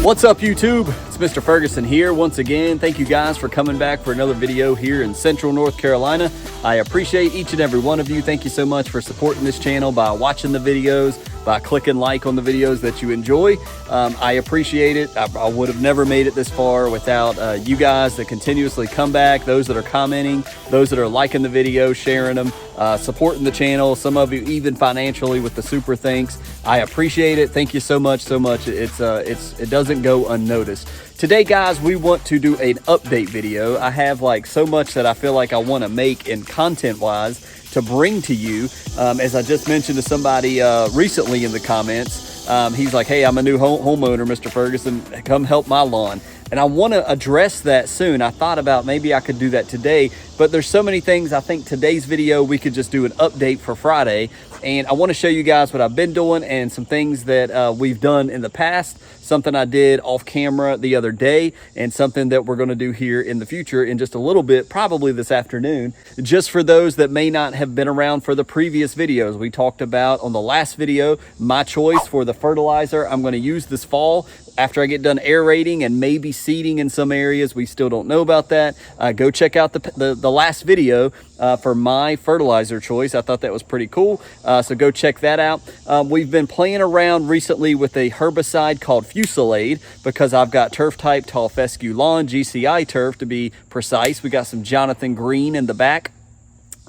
What's up, YouTube? It's Mr. Ferguson here once again. Thank you guys for coming back for another video here in Central North Carolina. I appreciate each and every one of you. Thank you so much for supporting this channel by watching the videos, by clicking like on the videos that you enjoy. I appreciate it. I would have never made it this far without you guys that continuously come back, those that are commenting, those that are liking the video, sharing them, supporting the channel, some of you even financially with the super thanks. I appreciate it. Thank you so much. It doesn't go unnoticed. Today, guys, we want to do an update video. I have like so much that I feel like I want to make in content wise to bring to you. As I just mentioned to somebody recently in the comments, he's like, hey, I'm a new homeowner, Mr. Ferguson, come help my lawn. And I want to address that soon. I thought about maybe I could do that today, but there's so many things. I think today's video, we could just do an update for Friday. And I want to show you guys what I've been doing and some things that we've done in the past, something I did off camera the other day, and something that we're going to do here in the future in just a little bit, probably this afternoon. Just for those that may not have been around for the previous videos, we talked about on the last video, my choice for the fertilizer I'm going to use this fall. After I get done aerating and maybe seeding in some areas, we still don't know about that. Go check out the last video for my fertilizer choice. I thought that was pretty cool. So go check that out. We've been playing around recently with a herbicide called Fusilade because I've got turf type tall fescue lawn, GCI turf to be precise. We got some Jonathan Green in the back.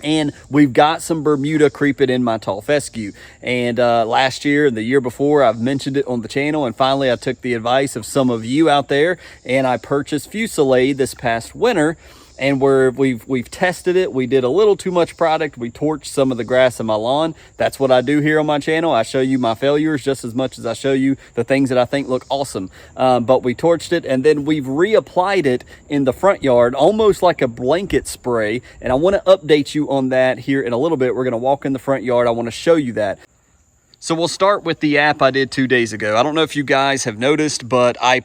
And we've got some Bermuda creeping in my tall fescue. And last year and the year before, I've mentioned it on the channel. And finally, I took the advice of some of you out there and I purchased Fusilade this past winter. And we've tested it. We did a little too much product. We torched some of the grass in my lawn. That's what I do here on my channel. I show you my failures just as much as I show you the things that I think look awesome. But we torched it, and then we've reapplied it in the front yard, almost like a blanket spray. And I want to update you on that here in a little bit. We're going to walk in the front yard. I want to show you that. So we'll start with the app I did 2 days ago. I don't know if you guys have noticed, but I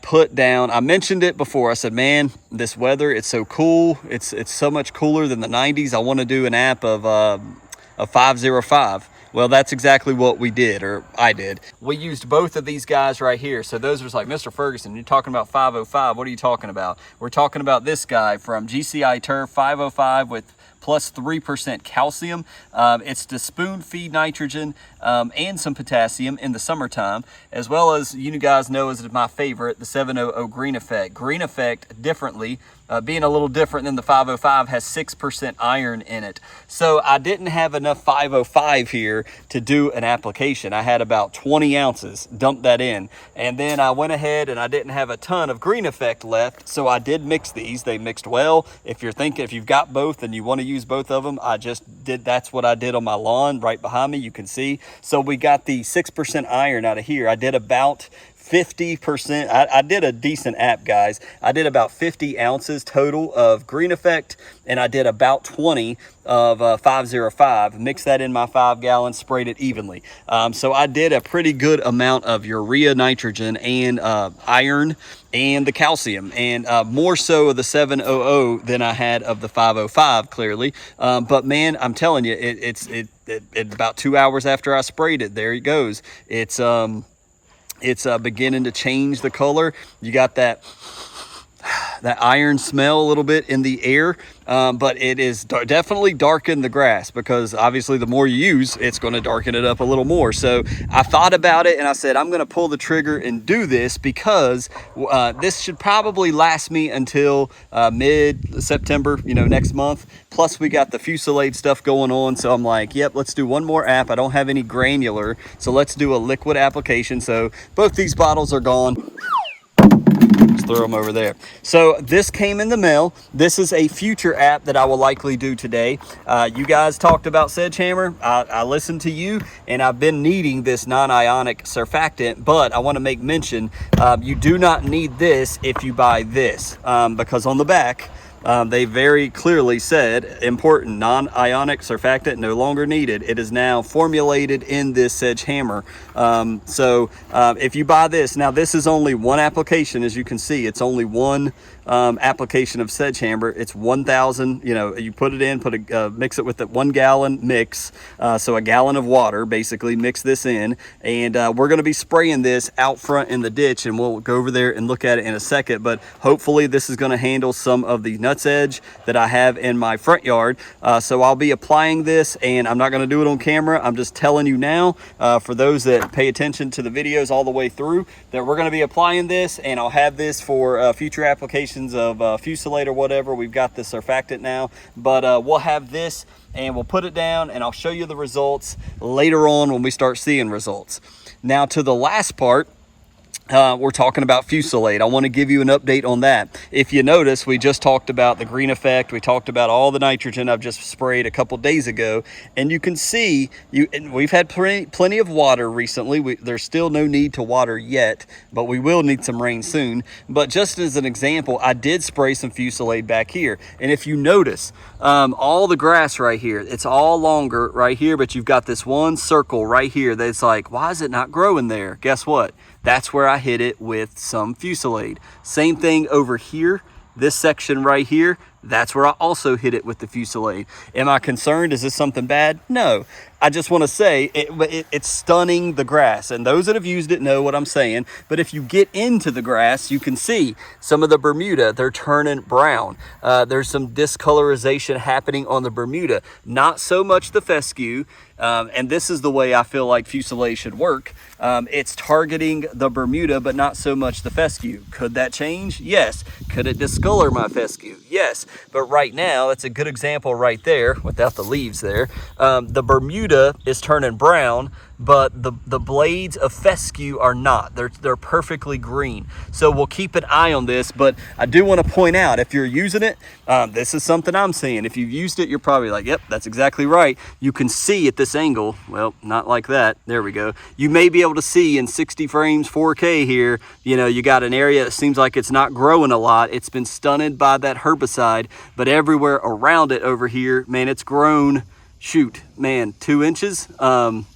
mentioned it before. I said, man, this weather, it's so cool. It's so much cooler than the 90s. I want to do an app of 505. Well, that's exactly what we did, or I did. We used both of these guys right here. So those was like, Mr. Ferguson, you're talking about 505. What are you talking about? We're talking about this guy from GCI Turf 505 with plus 3% calcium. It's to spoon feed nitrogen and some potassium in the summertime, as well as you guys know is my favorite, the 700 Green Effect. Green Effect differently, being a little different than the 505, has 6% iron in it. So I didn't have enough 505 here to do an application. I had about 20 ounces, dumped that in. And then I went ahead and I didn't have a ton of Green Effect left. So I did mix these. They mixed well. If you've got both and you want to use both of them, that's what I did on my lawn right behind me. You can see. So we got the 6% iron out of here. I did about 50%. I did a decent app, guys. I did about 50 ounces total of Green Effect, and I did about 20 of 505. Mixed that in my 5 gallons, sprayed it evenly. So I did a pretty good amount of urea, nitrogen, and iron, and the calcium, and more so of the 700 than I had of the 505, clearly. But man, I'm telling you, it's about 2 hours after I sprayed it, there it goes. It's beginning to change the color. You got that iron smell a little bit in the air, but it is definitely darkened the grass, because obviously the more you use, it's going to darken it up a little more. So I thought about it and I said, I'm going to pull the trigger and do this, because this should probably last me until mid-September, next month. Plus we got the Fusilade stuff going on. So I'm like, yep, let's do one more app. I don't have any granular, so let's do a liquid application. So both these bottles are gone. Throw them over there. So this came in the mail. This is a future app that I will likely do today. You guys talked about Sedgehammer. I listened to you, and I've been needing this non-ionic surfactant, but I want to make mention, you do not need this if you buy this, because on the back They very clearly said, important, non-ionic surfactant no longer needed. It is now formulated in this Sedge Hammer. If you buy this, now this is only one application, as you can see. It's only one application of Sedge Hammer. It's 1,000, you put it in, mix it with the 1 gallon mix. So a gallon of water, basically, mix this in. And we're going to be spraying this out front in the ditch, and we'll go over there and look at it in a second. But hopefully this is going to handle some of the nutsedge that I have in my front yard. So I'll be applying this, and I'm not going to do it on camera. I'm just telling you now, for those that pay attention to the videos all the way through, that we're going to be applying this, and I'll have this for future applications of Fusilade or whatever. We've got the surfactant now, but we'll have this and we'll put it down, and I'll show you the results later on when we start seeing results. Now to the last part, we're talking about Fusilade. I want to give you an update on that. If you notice, we just talked about the green effect. We talked about all the nitrogen I've just sprayed a couple days ago, and you can see we've had plenty of water recently. There's still no need to water yet, but we will need some rain soon. But just as an example, I did spray some Fusilade back here, and if you notice, all the grass right here, it's all longer right here, but you've got this one circle right here that's like, why is it not growing there? Guess what? That's where I hit it with some Fusilade. Same thing over here, this section right here, that's where I also hit it with the Fusilade. Am I concerned? Is this something bad? No. I just want to say it's stunning the grass, and those that have used it know what I'm saying. But if you get into the grass, you can see some of the Bermuda, they're turning brown. There's some discolorization happening on the Bermuda, not so much the fescue. And this is the way I feel like Fusilade should work. It's targeting the Bermuda, but not so much the fescue. Could that change? Yes. Could it discolor my fescue? Yes. But right now, that's a good example right there, without the leaves there. The Bermuda is turning brown, but the blades of fescue are not. They're perfectly green. So we'll keep an eye on this, but I do want to point out, if you're using it, this is something I'm seeing. If you've used it, you're probably like, yep, that's exactly right. You can see at this angle, well, not like that. There we go. You may be able to see in 60 frames 4K here, you got an area that seems like it's not growing a lot. It's been stunted by that herbicide, but everywhere around it over here, man, it's grown, shoot, man, 2 inches.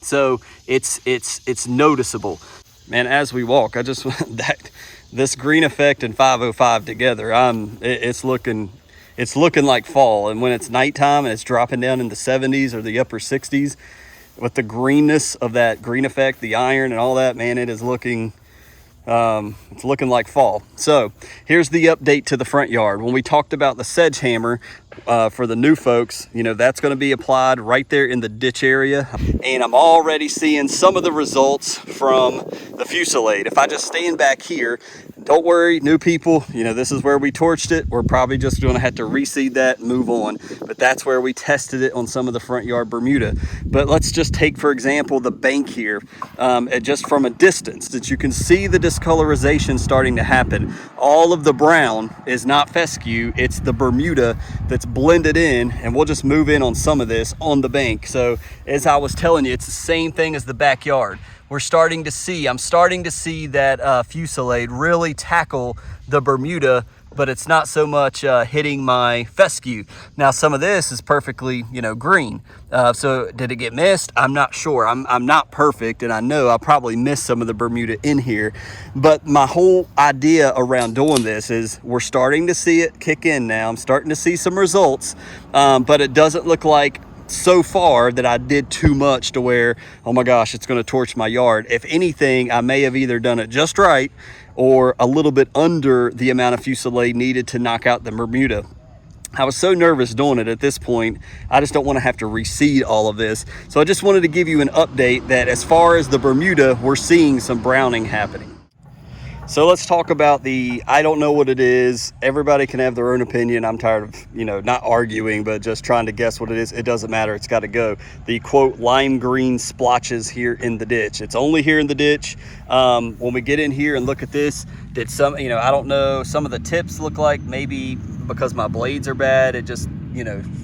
So it's noticeable. Man, as we walk, I just, this green effect and 505 together, it's looking like fall. And when it's nighttime and it's dropping down in the 70s or the upper 60s, with the greenness of that green effect, the iron and all that, man, it is looking, it's looking like fall. So here's the update to the front yard. When we talked about the Sedge Hammer, for the new folks, that's going to be applied right there in the ditch area. And I'm already seeing some of the results from the Fusilade. If I just stand back here, don't worry, new people, this is where we torched it. We're probably just going to have to reseed that and move on. But that's where we tested it on some of the front yard Bermuda. But let's just take, for example, the bank here, just from a distance, that you can see the discolorization starting to happen. All of the brown is not fescue, it's the Bermuda that's blended in, and we'll just move in on some of this on the bank. So as I was telling you, it's the same thing as the backyard. I'm starting to see that Fusilade really tackle the Bermuda, but it's not so much hitting my fescue. Now some of this is perfectly green. So did it get missed? I'm not sure. I'm not perfect, and I know I probably missed some of the Bermuda in here, but my whole idea around doing this is we're starting to see it kick in now. I'm starting to see some results, but it doesn't look like so far that I did too much to where, oh my gosh, it's going to torch my yard. If anything, I may have either done it just right or a little bit under the amount of Fusilade needed to knock out the Bermuda. I was so nervous doing it at this point, I just don't want to have to reseed all of this. So I just wanted to give you an update that as far as the Bermuda, we're seeing some browning happening. So let's talk about I don't know what it is. Everybody can have their own opinion. I'm tired of, not arguing, but just trying to guess what it is. It doesn't matter. It's got to go. The quote lime green splotches here in the ditch. It's only here in the ditch. When we get in here and look at this, did some, I don't know, some of the tips look like maybe because my blades are bad, it just,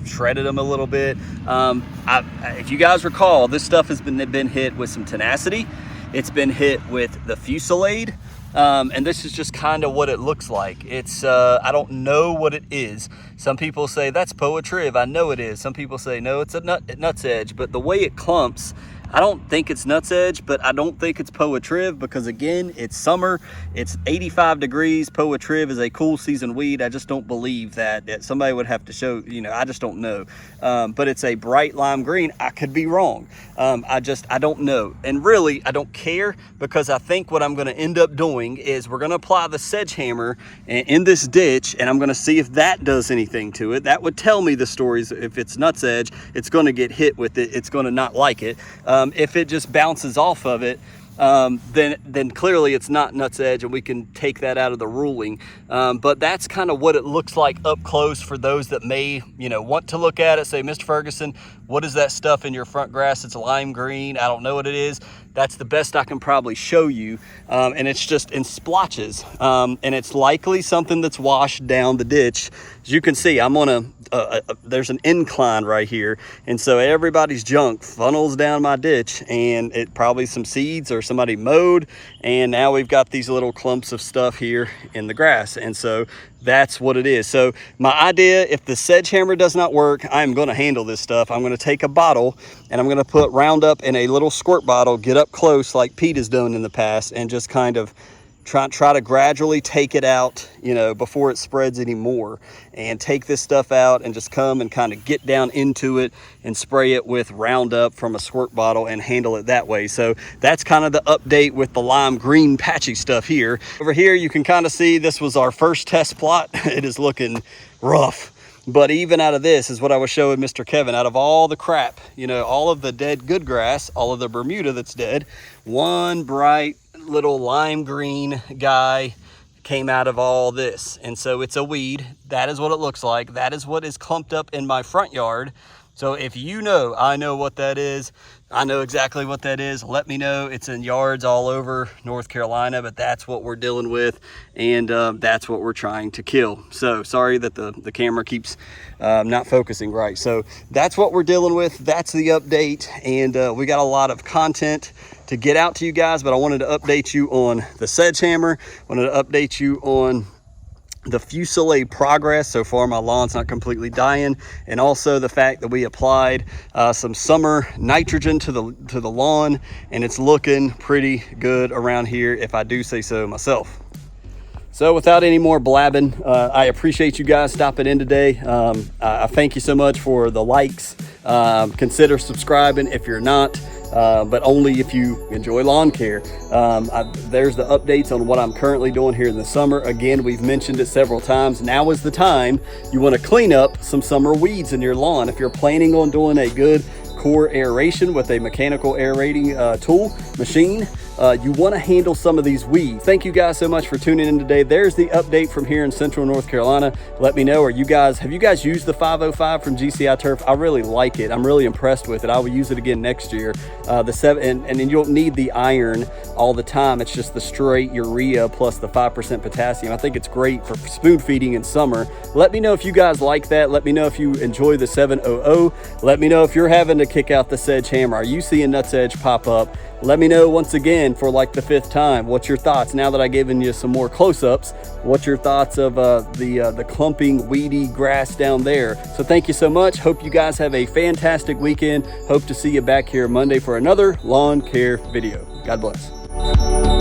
shredded them a little bit. If you guys recall, this stuff has been hit with some tenacity. It's been hit with the Fusilade. And this is just kind of what it looks like. It's I don't know what it is. Some people say that's Poa triv. I know it is. Some people say no, it's a nuts edge. But the way it clumps, I don't think it's nuts edge, but I don't think it's Poa triv because, again, it's summer. It's 85 degrees. Poa triv is a cool season weed. I just don't believe that somebody would have to show, you know, I just don't know. But it's a bright lime green. I could be wrong. I don't know. And really, I don't care because I think what I'm going to end up doing is we're going to apply the Sedgehammer in this ditch, and I'm going to see if that does anything to it. That would tell me the stories. If it's nuts edge, it's going to get hit with it. It's going to not like it. If it just bounces off of it, then clearly it's not nuts edge, and we can take that out of the ruling. But that's kind of what it looks like up close for those that may, you know, want to look at it, say, Mr. Ferguson, what is that stuff in your front grass? It's lime green. I don't know what it is. That's the best I can probably show you. And it's just in splotches. And it's likely something that's washed down the ditch. As you can see, I'm on there's an incline right here. And so everybody's junk funnels down my ditch, and it probably some seeds or somebody mowed. And now we've got these little clumps of stuff here in the grass. And so that's what it is. So my idea, if the Sedgehammer does not work, I'm going to handle this stuff. I'm going to take a bottle and I'm going to put Roundup in a little squirt bottle, get up close like Pete has done in the past, and just kind of try to gradually take it out, you know, before it spreads anymore, and take this stuff out and just come and kind of get down into it and spray it with Roundup from a squirt bottle and handle it that way. So that's kind of the update with the lime green patchy stuff here. Over here, you can kind of see this was our first test plot. It is looking rough. But even out of this is what I was showing Mr. Kevin, out of all the crap, you know, all of the dead good grass, all of the Bermuda that's dead, one bright little lime green guy came out of all this. And so it's a weed. That is what it looks like. That is what is clumped up in my front yard. So if you know, I know what that is. I know exactly what that is. Let me know. It's in yards all over North Carolina, but that's what we're dealing with, and that's what we're trying to kill. So sorry that the camera keeps not focusing right. So that's what we're dealing with. That's the update, and we got a lot of content to get out to you guys, but I wanted to update you on the Sedgehammer. Wanted to update you on the Fusilier progress. So far my lawn's not completely dying, and also the fact that we applied some summer nitrogen to the lawn, and it's looking pretty good around here, if I do say so myself. So without any more blabbing, I appreciate you guys stopping in today. I thank you so much for the likes. Consider subscribing if you're not. But only if you enjoy lawn care. There's the updates on what I'm currently doing here in the summer. Again, we've mentioned it several times. Now is the time you want to clean up some summer weeds in your lawn. If you're planning on doing a good core aeration with a mechanical aerating machine, you want to handle some of these weeds. Thank you guys so much for tuning in today. There's the update from here in Central North Carolina. Let me know, have you guys used the 505 from GCI Turf? I really like it. I'm really impressed with it. I will use it again next year. And then you don't need the iron all the time. It's just the straight urea plus the 5% potassium. I think it's great for spoon feeding in summer. Let me know if you guys like that. Let me know if you enjoy the 700. Let me know if you're having to kick out the Sedgehammer. Are you seeing nuts edge pop up? Let me know once again for like the 5th time. What's your thoughts now that I've given you some more close-ups? What's your thoughts of the clumping weedy grass down there? So thank you so much. Hope you guys have a fantastic weekend. Hope to see you back here Monday for another lawn care video. God bless.